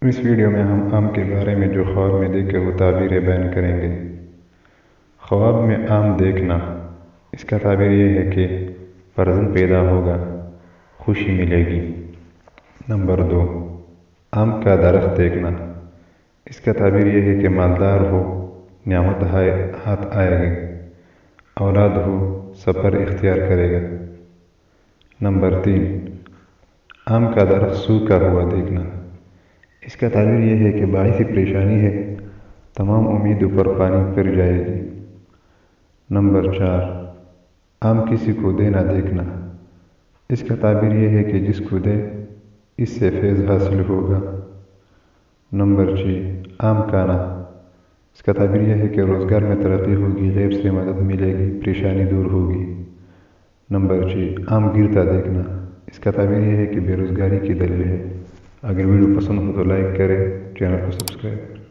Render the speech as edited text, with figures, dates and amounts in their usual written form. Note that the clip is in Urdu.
اس ویڈیو میں ہم آم کے بارے میں جو خواب میں دیکھے وہ تعبیریں بیان کریں گے۔ خواب میں آم دیکھنا، اس کا تعبیر یہ ہے کہ فرزند پیدا ہوگا، خوشی ملے گی۔ نمبر 2، آم کا درخت دیکھنا، اس کا تعبیر یہ ہے کہ مالدار ہو، نعمت ہاتھ آئے گی، اولاد ہو، سفر اختیار کرے گا۔ نمبر 3، آم کا درخت سوکھا ہوا دیکھنا، اس کا تعبیر یہ ہے کہ باعث پریشانی ہے، تمام امیدوں پر پانی پھر جائے گی۔ نمبر 4، آم کسی کو دینا دیکھنا، اس کا تعبیر یہ ہے کہ جس کو دے اس سے فیض حاصل ہوگا۔ نمبر 6، آم کھانا، اس کا تعبیر یہ ہے کہ روزگار میں ترقی ہوگی، غیب سے مدد ملے گی، پریشانی دور ہوگی۔ نمبر 6، آم گرتا دیکھنا، اس کا تعبیر یہ ہے کہ بے روزگاری کی دلیل ہے۔ اگر ویڈیو پسند ہو تو لائک کریں، چینل کو سبسکرائب کریں۔